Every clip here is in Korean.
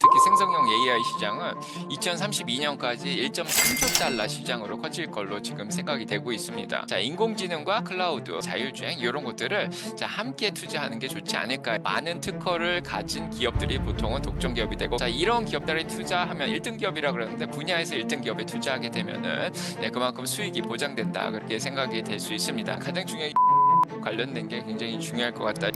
특히 생성형 AI 시장은 2032년까지 1.3조 달러 시장으로 커질 걸로 지금 생각이 되고 있습니다. 자, 인공지능과 클라우드, 자율주행 이런 것들을 함께 투자하는 게 좋지 않을까. 많은 특허를 가진 기업들이 보통은 독점 기업이 되고, 이런 기업들이 투자하면 1등 기업이라 그러는데 분야에서 1등 기업에 투자하게 되면은 그만큼 수익이 보장된다, 그렇게 생각이 될 수 있습니다. 가장 중요한 관련된 게 굉장히 중요할 것 같다.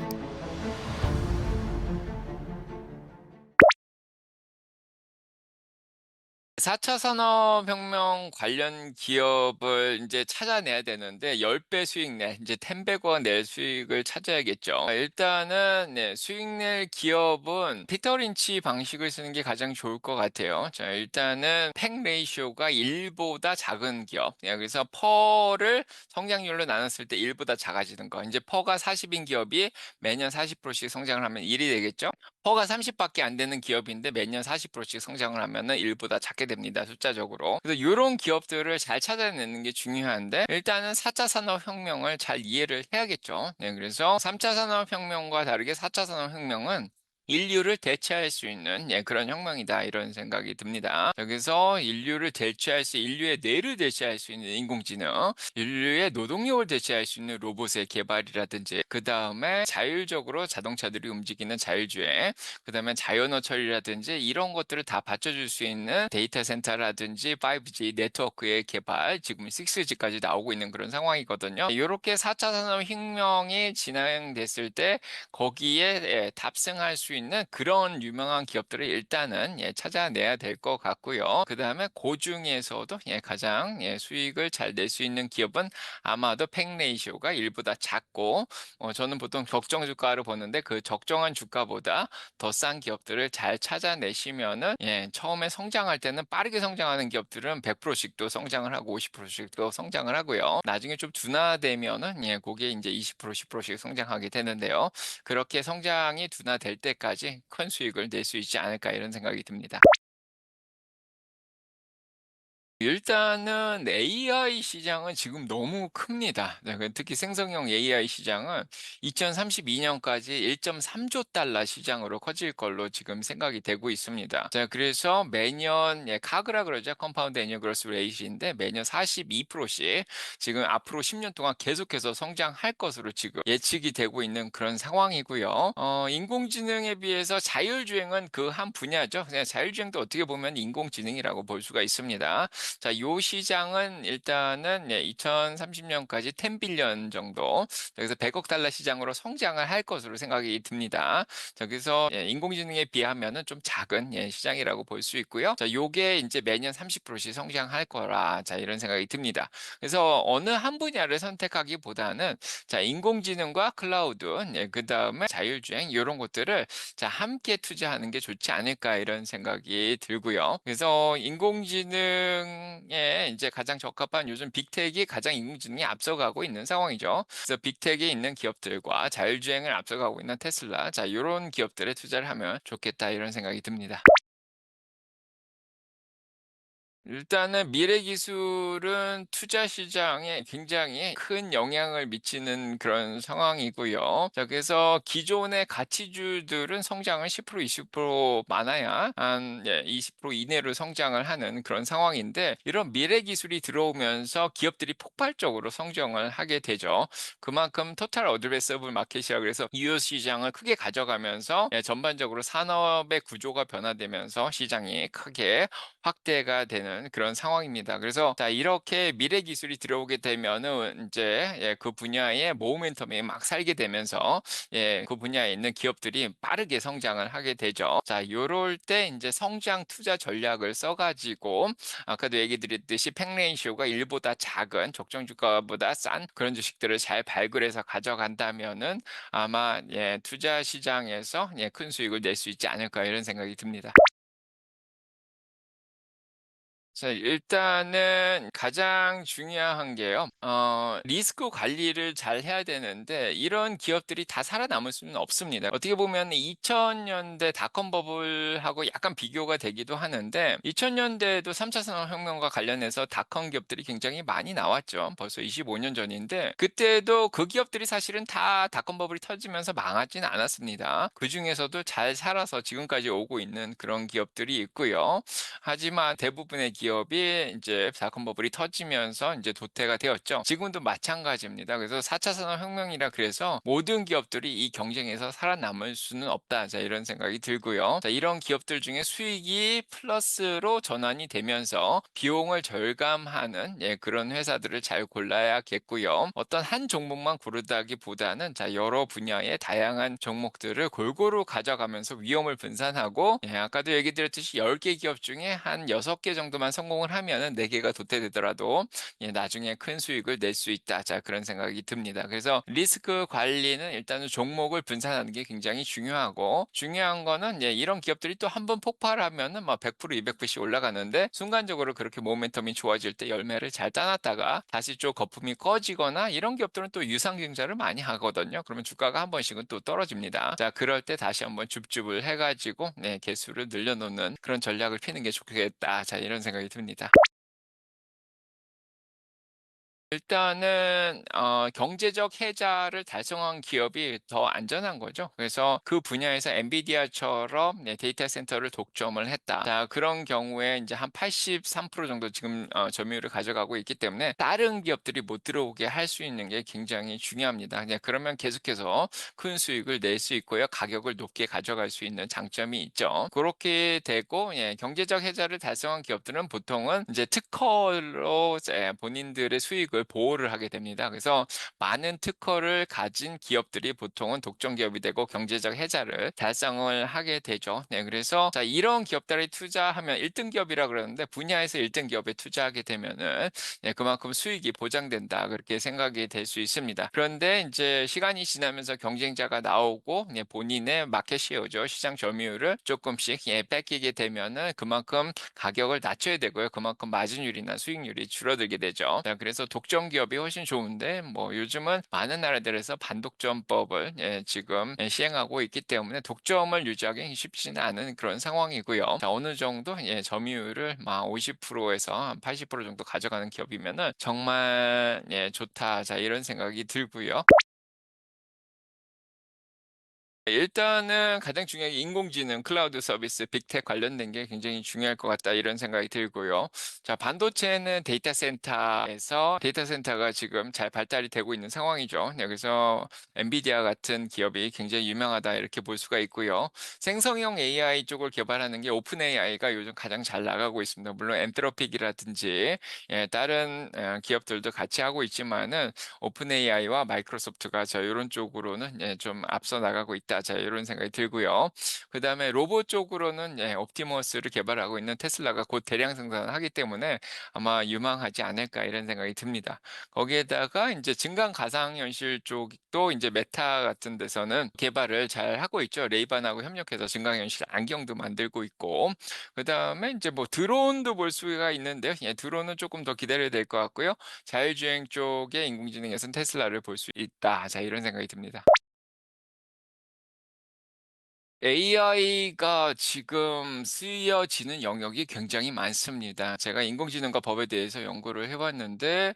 4차 산업혁명 관련 기업을 이제 찾아내야 되는데 10배 수익 내, 이제 10배가 낼 수익을 찾아야겠죠. 일단은 수익 낼 기업은 피터 린치 방식을 쓰는 게 가장 좋을 것 같아요. 자, 일단은 팩 레이쇼가 1보다 작은 기업. 그래서 퍼를 성장률로 나눴을 때 1보다 작아지는 거. 이제 퍼가 40인 기업이 매년 40%씩 성장을 하면 1이 되겠죠. 퍼가 30밖에 안 되는 기업인데 매년 40%씩 성장을 하면은 1보다 작게 됩니다, 숫자적으로. 그래서 이런 기업들을 잘 찾아내는 게 중요한데, 일단은 4차 산업혁명을 잘 이해를 해야겠죠. 그래서 3차 산업혁명과 다르게 4차 산업혁명은 인류를 대체할 수 있는 그런 혁명이다, 이런 생각이 듭니다. 여기서 인류의 뇌를 대체할 수 있는 인공지능, 인류의 노동력을 대체할 수 있는 로봇의 개발이라든지, 그 다음에 자율적으로 자동차들이 움직이는 자율주행, 그 다음에 자연어 처리라든지 이런 것들을 다 받쳐줄 수 있는 데이터 센터라든지 5G 네트워크의 개발, 지금 6G까지 나오고 있는 그런 상황이거든요. 이렇게 4차 산업혁명이 진행됐을 때 거기에 탑승할 수 있는 그런 유명한 기업들을 일단은 찾아내야 될 것 같고요. 그 다음에 그 중에서도 가장 수익을 잘 낼 수 있는 기업은 아마도 팩 레이쇼가 1보다 작고, 저는 보통 적정 주가를 보는데 그 적정한 주가보다 더 싼 기업들을 잘 찾아내시면은 처음에 성장할 때는 빠르게 성장하는 기업들은 100%씩도 성장을 하고 50%씩도 성장을 하고요. 나중에 좀 둔화되면은 그게 이제 20% 10%씩 성장하게 되는데요. 그렇게 성장이 둔화될 때까지 큰 수익을 낼 수 있지 않을까, 이런 생각이 듭니다. 일단은 AI 시장은 지금 너무 큽니다. 특히 생성형 AI 시장은 2032년까지 1.3조 달러 시장으로 커질 걸로 지금 생각이 되고 있습니다. 자, 그래서 매년 카그라 그러죠. 컴파운드 애니얼 그로스 레이트인데 매년 42%씩 지금 앞으로 10년 동안 계속해서 성장할 것으로 지금 예측이 되고 있는 그런 상황이고요. 인공지능에 비해서 자율주행은 그 한 분야죠. 그냥 자율주행도 어떻게 보면 인공지능이라고 볼 수가 있습니다. 자, 요 시장은 일단은 2030년까지 10빌리언 정도, 여기서 100억 달러 시장으로 성장을 할 것으로 생각이 듭니다. 자, 그래서 인공지능에 비하면은 좀 작은 시장이라고 볼 수 있고요. 자, 요게 이제 매년 30%씩 성장할 거라, 자, 이런 생각이 듭니다. 그래서 어느 한 분야를 선택하기보다는 인공지능과 클라우드, 그다음에 자율주행 이런 것들을 함께 투자하는 게 좋지 않을까, 이런 생각이 들고요. 그래서 인공지능에 이제 가장 적합한, 요즘 빅텍이 가장 인공지능이 앞서가고 있는 상황이죠. 그래서 빅텍에 있는 기업들과 자율주행을 앞서가고 있는 테슬라, 자, 이런 기업들에 투자를 하면 좋겠다, 이런 생각이 듭니다. 일단은 미래 기술은 투자 시장에 굉장히 큰 영향을 미치는 그런 상황이고요. 자, 그래서 기존의 가치주들은 성장을 10% 20% 많아야 한 20% 이내로 성장을 하는 그런 상황인데, 이런 미래 기술이 들어오면서 기업들이 폭발적으로 성장을 하게 되죠. 그만큼 토탈 어드레서블 마켓이라 그래서 유효 시장을 크게 가져가면서 전반적으로 산업의 구조가 변화되면서 시장이 크게 확대가 되는 그런 상황입니다. 그래서 이렇게 미래 기술이 들어오게 되면은 이제 그 분야의 모멘텀이 막 살게 되면서 그 분야에 있는 기업들이 빠르게 성장을 하게 되죠. 자, 요럴 때 이제 성장 투자 전략을 써가지고, 아까도 얘기 드렸듯이 팩레이쇼가 1보다 작은 적정 주가보다 싼 그런 주식들을 잘 발굴해서 가져간다면은 아마 투자 시장에서 큰 수익을 낼 수 있지 않을까, 이런 생각이 듭니다. 자, 일단은 가장 중요한 게요. 리스크 관리를 잘 해야 되는데 이런 기업들이 다 살아남을 수는 없습니다. 어떻게 보면 2000년대 닷컴 버블하고 약간 비교가 되기도 하는데 2000년대에도 3차 산업혁명과 관련해서 닷컴 기업들이 굉장히 많이 나왔죠. 벌써 25년 전인데 그때도 그 기업들이 사실은 다 닷컴 버블이 터지면서 망하지는 않았습니다. 그중에서도 잘 살아서 지금까지 오고 있는 그런 기업들이 있고요. 하지만 대부분의 기업이 이제 닷컴 버블이 터지면서 이제 도태가 되었죠. 지금도 마찬가지입니다. 그래서 4차 산업혁명이라 그래서 모든 기업들이 이 경쟁에서 살아남을 수는 없다. 자, 이런 생각이 들고요. 자, 이런 기업들 중에 수익이 플러스로 전환이 되면서 비용을 절감하는 그런 회사들을 잘 골라야겠고요. 어떤 한 종목만 고르다기보다는 자, 여러 분야의 다양한 종목들을 골고루 가져가면서 위험을 분산하고 아까도 얘기 드렸듯이 10개 기업 중에 한 6개 정도만 성공을 하면은 4개가 도태되더라도 나중에 큰 수익을 낼 수 있다. 자, 그런 생각이 듭니다. 그래서 리스크 관리는 일단은 종목을 분산하는 게 굉장히 중요하고 중요한 거는 이런 기업들이 또 한 번 폭발하면은 막 100%, 200%씩 올라가는데 순간적으로 그렇게 모멘텀이 좋아질 때 열매를 잘 따놨다가 다시 좀 거품이 꺼지거나 이런 기업들은 또 유상증자를 많이 하거든요. 그러면 주가가 한 번씩은 또 떨어집니다. 자, 그럴 때 다시 한번 줍줍을 해가지고 개수를 늘려놓는 그런 전략을 피는 게 좋겠다. 자, 이런 생각이 듭니다. 일단은 경제적 해자를 달성한 기업이 더 안전한 거죠. 그래서 그 분야에서 엔비디아처럼 데이터 센터를 독점을 했다. 자, 그런 경우에 이제 한 83% 정도 지금 점유율을 가져가고 있기 때문에 다른 기업들이 못 들어오게 할 수 있는 게 굉장히 중요합니다. 그러면 계속해서 큰 수익을 낼 수 있고요. 가격을 높게 가져갈 수 있는 장점이 있죠. 그렇게 되고 경제적 해자를 달성한 기업들은 보통은 이제 특허로 본인들의 수익을 보호를 하게 됩니다. 그래서 많은 특허를 가진 기업들이 보통은 독점 기업이 되고 경제적 해자를 달성을 하게 되죠. 그래서 자, 이런 기업들이 투자하면 1등 기업이라 그러는데 분야에서 1등 기업에 투자하게 되면은 그만큼 수익이 보장된다. 그렇게 생각이 될 수 있습니다. 그런데 이제 시간이 지나면서 경쟁자가 나오고 본인의 마켓시어죠. 시장 점유율을 조금씩 뺏기게 되면은 그만큼 가격을 낮춰야 되고요. 그만큼 마진율이나 수익률이 줄어들게 되죠. 자, 그래서 독점 기업이 훨씬 좋은데 뭐 요즘은 많은 나라들에서 반독점법을 지금 시행하고 있기 때문에 독점을 유지하기 쉽지는 않은 그런 상황이고요. 자, 어느 정도 점유율을 막 50%에서 한 80% 정도 가져가는 기업이면은 정말 좋다. 자, 이런 생각이 들고요. 일단은 가장 중요한 게 인공지능, 클라우드 서비스, 빅텍 관련된 게 굉장히 중요할 것 같다 이런 생각이 들고요. 자, 반도체는 데이터 센터가 지금 잘 발달이 되고 있는 상황이죠. 그래서 엔비디아 같은 기업이 굉장히 유명하다 이렇게 볼 수가 있고요. 생성형 AI 쪽을 개발하는 게 오픈 AI가 요즘 가장 잘 나가고 있습니다. 물론 엔트로픽이라든지 다른 기업들도 같이 하고 있지만은 오픈 AI와 마이크로소프트가 자 이런 쪽으로는 좀 앞서 나가고 있다. 자, 이런 생각이 들고요. 그다음에 로봇 쪽으로는 옵티머스를 개발하고 있는 테슬라가 곧 대량 생산을 하기 때문에 아마 유망하지 않을까 이런 생각이 듭니다. 거기에다가 이제 증강 가상현실 쪽도 이제 메타 같은 데서는 개발을 잘 하고 있죠. 레이반하고 협력해서 증강현실 안경도 만들고 있고 그다음에 이제 뭐 드론도 볼 수가 있는데요. 드론은 조금 더 기다려야 될 것 같고요. 자율주행 쪽의 인공지능에서는 테슬라를 볼 수 있다. 자, 이런 생각이 듭니다. AI가 지금 쓰여지는 영역이 굉장히 많습니다. 제가 인공지능과 법에 대해서 연구를 해봤는데,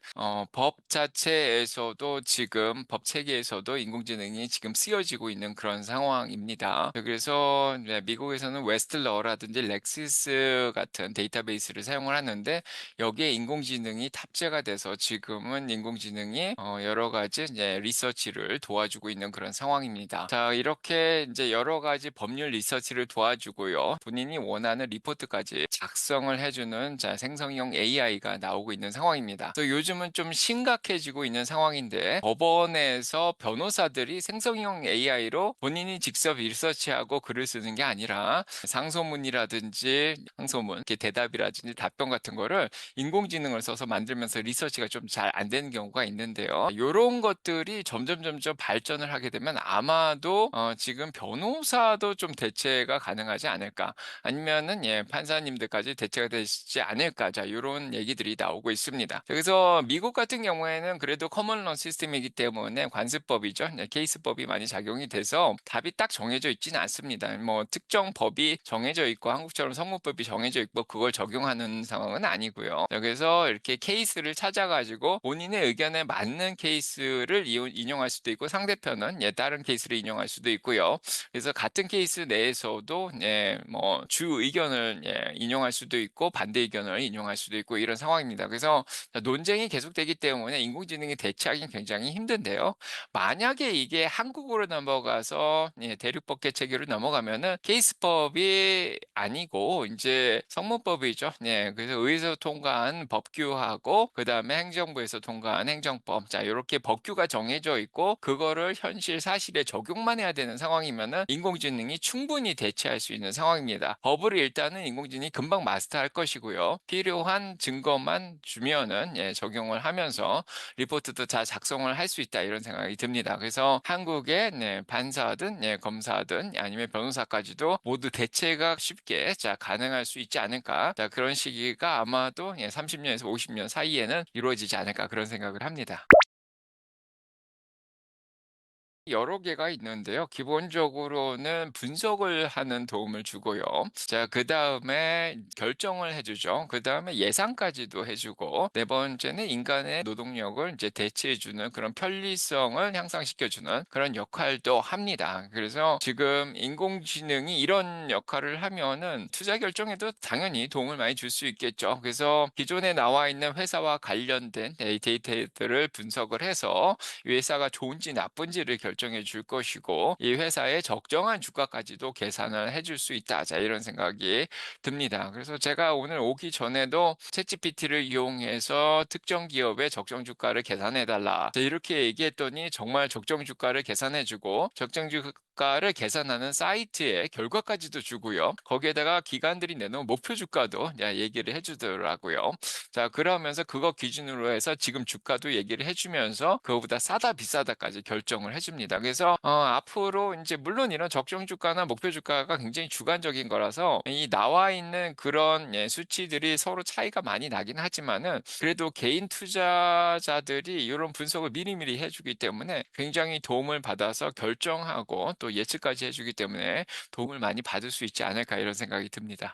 법 자체에서도 지금 법 체계에서도 인공지능이 지금 쓰여지고 있는 그런 상황입니다. 그래서 미국에서는 웨스틀러라든지 렉시스 같은 데이터베이스를 사용을 하는데, 여기에 인공지능이 탑재가 돼서 지금은 인공지능이 여러 가지 리서치를 도와주고 있는 그런 상황입니다. 자, 이렇게 이제 여러 가지 법률 리서치를 도와주고요. 본인이 원하는 리포트까지 작성을 해주는 자, 생성형 AI가 나오고 있는 상황입니다. 또 요즘은 좀 심각해지고 있는 상황인데 법원에서 변호사들이 생성형 AI로 본인이 직접 리서치하고 글을 쓰는 게 아니라 상소문이라든지 상소문, 이렇게 대답이라든지 답변 같은 거를 인공지능을 써서 만들면서 리서치가 좀 잘 안 되는 경우가 있는데요. 이런 것들이 점점 발전을 하게 되면 아마도 지금 변호사도 정도 좀 대체가 가능하지 않을까? 아니면은 판사님들까지 대체가 되지 않을까? 자 요런 얘기들이 나오고 있습니다. 그래서 미국 같은 경우에는 그래도 커먼 로 시스템이기 때문에 관습법이죠. 케이스법이 많이 작용이 돼서 답이 딱 정해져 있지는 않습니다. 뭐 특정 법이 정해져 있고 한국처럼 성문법이 정해져 있고 그걸 적용하는 상황은 아니고요. 그래서 이렇게 케이스를 찾아 가지고 본인의 의견에 맞는 케이스를 인용할 수도 있고 상대편은 다른 케이스를 인용할 수도 있고요. 그래서 같은 케이스 내에서도 뭐 주 의견을 인용할 수도 있고 반대 의견을 인용할 수도 있고 이런 상황입니다. 그래서 논쟁이 계속되기 때문에 인공지능이 대체하기는 굉장히 힘든데요. 만약에 이게 한국으로 넘어가서 대륙법계 체계로 넘어가면은 케이스법이 아니고 인제 성문법이죠. 그래서 의회에서 통과한 법규하고 그다음에 행정부에서 통과한 행정법. 자 요렇게 법규가 정해져 있고 그거를 현실 사실에 적용만 해야 되는 상황이면은 인공지능이 충분히 대체할 수 있는 상황입니다. 법을 일단은 인공지능이 금방 마스터할 것이고요. 필요한 증거만 주면은 적용을 하면서 리포트도 잘 작성을 할 수 있다 이런 생각이 듭니다. 그래서 한국의 판사든 검사든 아니면 변호사까지도 모두 대체가 쉽게 가능할 수 있지 않을까. 자 그런 시기가 아마도 30년에서 50년 사이에는 이루어지지 않을까 그런 생각을 합니다. 여러 개가 있는데요. 기본적으로는 분석을 하는 도움을 주고요. 자, 그다음에 결정을 해 주죠. 그다음에 예상까지도 해 주고 네 번째는 인간의 노동력을 이제 대체해 주는 그런 편리성을 향상시켜 주는 그런 역할도 합니다. 그래서 지금 인공지능이 이런 역할을 하면은 투자 결정에도 당연히 도움을 많이 줄 수 있겠죠. 그래서 기존에 나와 있는 회사와 관련된 데이터들을 분석을 해서 이 회사가 좋은지 나쁜지를 결정해 줄 것이고 이 회사의 적정한 주가까지도 계산을 해줄 수 있다. 자 이런 생각이 듭니다. 그래서 제가 오늘 오기 전에도 챗GPT를 이용해서 특정 기업의 적정 주가를 계산해 달라. 자 이렇게 얘기했더니 정말 적정 주가를 계산해 주고 적정 주가를 계산하는 사이트의 결과까지도 주고요. 거기에다가 기관들이 내놓은 목표 주가도 얘기를 해 주더라고요. 자 그러면서 그거 기준으로 해서 지금 주가도 얘기를 해 주면서 그거보다 싸다 비싸다까지 결정을 해 줍니다. 그래서 앞으로 인제 물론 이런 적정 주가나 목표 주가가 굉장히 주관적인 거라서 이 나와 있는 그런 수치들이 서로 차이가 많이 나긴 하지만은 그래도 개인 투자자들이 요런 분석을 미리미리 해 주기 때문에 굉장히 도움을 받아서 결정하고 또 예측까지 해 주기 때문에 '도움을 많이 받을 수 있지 않을까.' 이런 생각이 듭니다.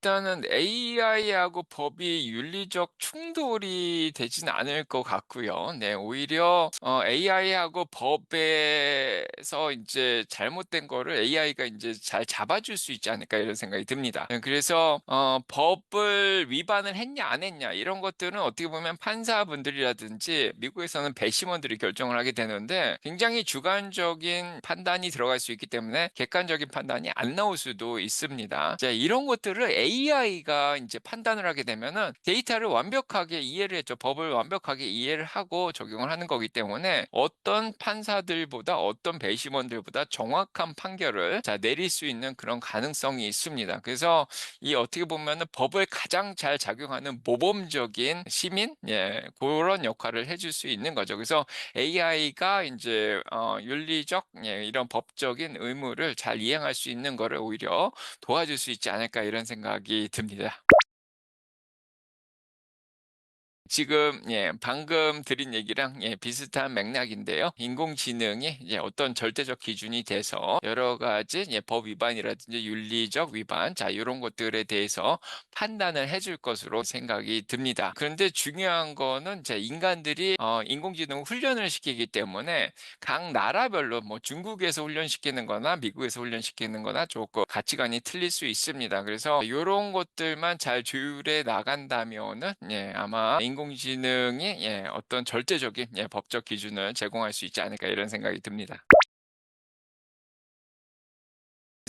일단은 AI하고 법이 윤리적 충돌이 되지는 않을 것 같고요. 네 오히려 AI하고 법에서 인제 잘못된 거를 AI가 인제 잘 잡아줄 수 있지 않을까 이런 생각이 듭니다. 그래서 법을 위반을 했냐 안 했냐 이런 것들은 어떻게 보면 판사분들이라든지 미국에서는 배심원들이 결정을 하게 되는데 굉장히 주관적인 판단이 들어갈 수 있기 때문에 객관적인 판단이 안 나올 수도 있습니다. 자 이런 것들을 AI가 인제 판단을 하게 되면은 데이터를 완벽하게 이해를 했죠. 법을 완벽하게 이해를 하고 적용을 하는 거기 때문에 어떤 판사들보다 어떤 배심원들보다 정확한 판결을 내릴 수 있는 그런 가능성이 있습니다. 그래서 이 어떻게 보면은 법을 가장 잘 작용하는 모범적인 시민 고런 역할을 해줄 수 있는 거죠. 그래서 AI가 인제 윤리적 이런 법적인 의무를 잘 이행할 수 있는 거를 오히려 도와줄 수 있지 않을까 이런 생각이 듭니다. 지금 방금 드린 얘기랑 비슷한 맥락인데요. 인공지능이 어떤 절대적 기준이 돼서 여러 가지 법 위반이라든지 윤리적 위반 자 요런 것들에 대해서 판단을 해줄 것으로 생각이 듭니다. 그런데 중요한 거는 인간들이 인공지능 훈련을 시키기 때문에 각 나라별로 뭐 중국에서 훈련시키는 거나 미국에서 훈련시키는 거나 조금 가치관이 틀릴 수 있습니다. 그래서 요런 것들만 잘 조율해 나간다면은 아마 인공지능이 어떤 절대적인 법적 기준을 제공할 수 있지 않을까 이런 생각이 듭니다.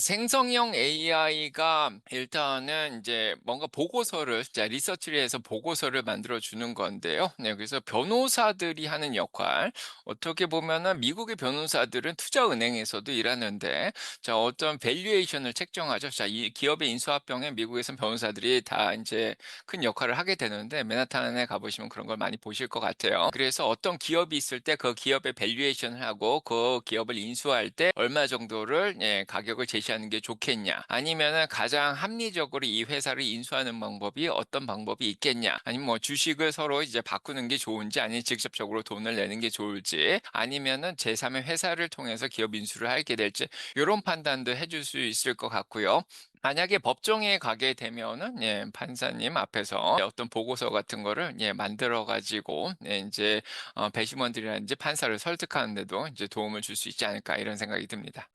생성형 AI가 일단은 이제 뭔가 보고서를 자 리서치를 해서 보고서를 만들어 주는 건데요. 네, 그래서 변호사들이 하는 역할, 어떻게 보면은 미국의 변호사들은 투자은행에서도 일하는데, 자 어떤 밸류에이션을 책정하죠. 자 이 기업의 인수합병에 미국에선 변호사들이 다 이제 큰 역할을 하게 되는데, 맨하탄에 가 보시면 그런 걸 많이 보실 것 같아요. 그래서 어떤 기업이 있을 때 그 기업의 밸류에이션을 하고 그 기업을 인수할 때 얼마 정도를 가격을 제시하는 게 좋겠냐, 아니면은 가장 합리적으로 이 회사를 인수하는 방법이 어떤 방법이 있겠냐, 아니면 뭐 주식을 서로 이제 바꾸는 게 좋은지, 아니면 직접적으로 돈을 내는 게 좋을지, 아니면은 제3의 회사를 통해서 기업 인수를 하게 될지, 요런 판단도 해줄 수 있을 것 같고요. 만약에 법정에 가게 되면은 판사님 앞에서 어떤 보고서 같은 거를 만들어 가지고 인제 배심원들이라든지 판사를 설득하는 데도 이제 도움을 줄 수 있지 않을까, 이런 생각이 듭니다.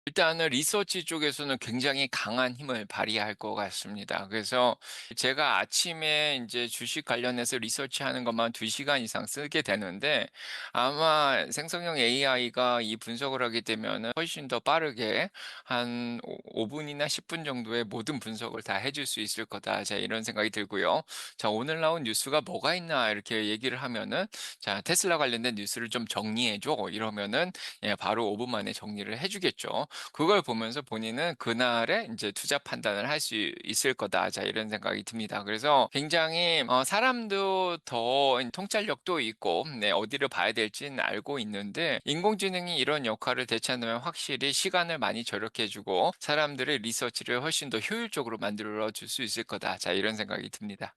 일단은 리서치 쪽에서는 굉장히 강한 힘을 발휘할 것 같습니다. 그래서 제가 아침에 이제 주식 관련해서 리서치하는 것만 2 시간 이상 쓰게 되는데, 아마 생성형 AI가 이 분석을 하게 되면은 훨씬 더 빠르게 한 오 분이나 10분 정도의 모든 분석을 다 해줄 수 있을 거다. 자 이런 생각이 들고요. 자 오늘 나온 뉴스가 뭐가 있나 이렇게 얘기를 하면은, 자 "테슬라 관련된 뉴스를 좀 정리해 줘." 이러면은 바로 5분 만에 정리를 해 주겠죠. 그걸 보면서 본인은 그날의 인제 '투자 판단을 할 수 있을 거다.' 자 이런 생각이 듭니다. 그래서 굉장히 사람도 더 통찰력도 있고 어디를 봐야 될지는 알고 있는데, 인공지능이 이런 역할을 대체한다면 확실히 시간을 많이 절약해 주고 사람들의 리서치를 훨씬 더 효율적으로 만들어 줄 수 있을 거다. 자 이런 생각이 듭니다.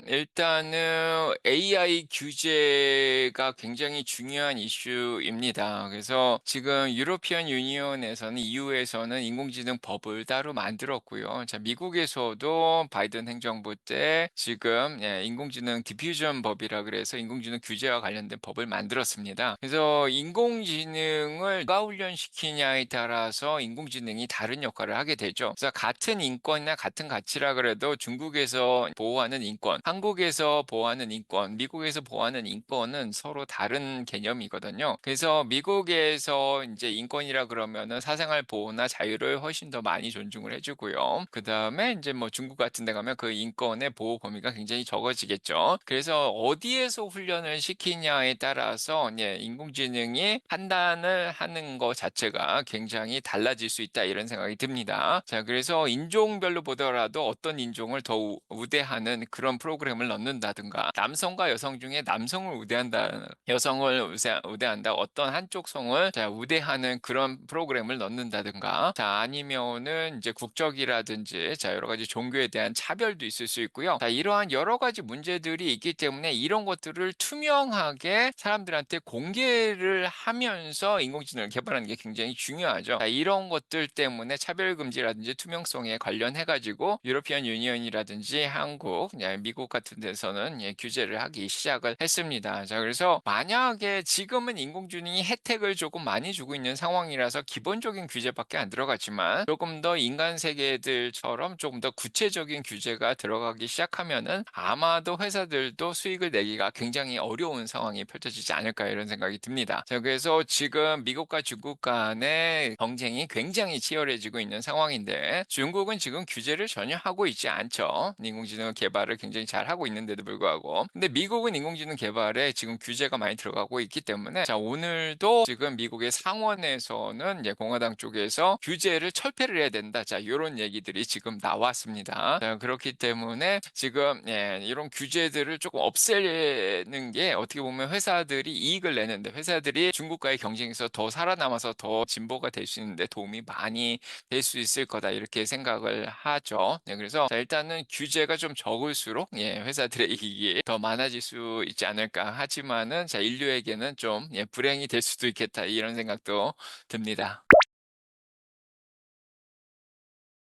일단은 AI 규제가 굉장히 중요한 이슈입니다. 그래서 지금 유러피안 유니온에서는, EU에서는 인공지능 법을 따로 만들었고요. 자 미국에서도 바이든 행정부 때 지금 인공지능 디퓨전 법이라 그래서 인공지능 규제와 관련된 법을 만들었습니다. 그래서 인공지능을 누가 훈련시키냐에 따라서 인공지능이 다른 역할을 하게 되죠. 그래서 같은 인권이나 같은 가치라 그래도 중국에서 보호하는 인권, 한국에서 보호하는 인권, 미국에서 보호하는 인권은 서로 다른 개념이거든요. 그래서 미국에서 이제 인권이라 그러면은 사생활 보호나 자유를 훨씬 더 많이 존중을 해주고요. 그 다음에 이제 뭐 중국 같은 데 가면 그 인권의 보호 범위가 굉장히 적어지겠죠. 그래서 어디에서 훈련을 시키냐에 따라서 인공지능이 판단을 하는 것 자체가 굉장히 달라질 수 있다, 이런 생각이 듭니다. 자, 그래서 인종별로 보더라도 어떤 인종을 더 우대하는 그런 프로그램을 넣는다든가, 남성과 여성 중에 남성을 우대한다, 여성을 우대한다, 어떤 한쪽 성을 자 우대하는 그런 프로그램을 넣는다든가, 자 아니면은 이제 국적이라든지 자 여러 가지 종교에 대한 차별도 있을 수 있고요. 자 이러한 여러 가지 문제들이 있기 때문에 이런 것들을 투명하게 사람들한테 공개를 하면서 인공지능을 개발하는 게 굉장히 중요하죠. 자 이런 것들 때문에 차별금지라든지 투명성에 관련해 가지고 유러피안 유니언이라든지 한국, 미국 같은 데서는 규제를 하기 시작을 했습니다. 자 그래서 만약에 지금은 인공지능이 혜택을 조금 많이 주고 있는 상황이라서 기본적인 규제밖에 안 들어갔지만, 조금 더 인간 세계들처럼 조금 더 구체적인 규제가 들어가기 시작하면은 아마도 회사들도 수익을 내기가 굉장히 어려운 상황이 펼쳐지지 않을까, 이런 생각이 듭니다. 자 그래서 지금 미국과 중국 간의 경쟁이 굉장히 치열해지고 있는 상황인데, 중국은 지금 규제를 전혀 하고 있지 않죠. 인공지능 개발을 굉장히 잘 하고 있는데도 불구하고. 근데 미국은 인공지능 개발에 지금 규제가 많이 들어가고 있기 때문에, 자 오늘도 지금 미국의 상원에서는 공화당 쪽에서 규제를 철폐를 해야 된다. 자 요런 얘기들이 지금 나왔습니다. 자 그렇기 때문에 지금 이런 규제들을 조금 없애는 게 어떻게 보면 회사들이 이익을 내는데, 회사들이 중국과의 경쟁에서 더 살아남아서 더 진보가 될 수 있는데 도움이 많이 될 수 있을 거다, 이렇게 생각을 하죠. 그래서 자 일단은 규제가 좀 적을수록 회사들의 이익이 더 많아질 수 있지 않을까. 하지만은 자 인류에게는 좀 불행이 될 수도 있겠다, 이런 생각도 듭니다.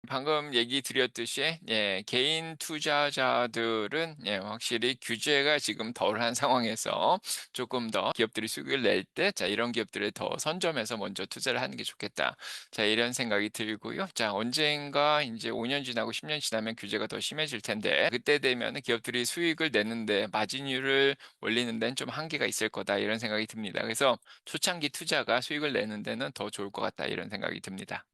방금 얘기 드렸듯이 개인 투자자들은 확실히 규제가 지금 덜한 상황에서 조금 더 기업들이 수익을 낼 때 '자 이런 기업들을 더 선점해서 먼저 투자를 하는 게 좋겠다.' 자 이런 생각이 들고요. 자 언젠가 이제5년 지나고 10년 지나면 규제가 더 심해질 텐데 그때 되면은 '기업들이 수익을 내는데 마진율을 올리는 데는 좀 한계가 있을 거다.' 이런 생각이 듭니다. 그래서 '초창기 투자가 수익을 내는 데는 더 좋을 것 같다.' 이런 생각이 듭니다.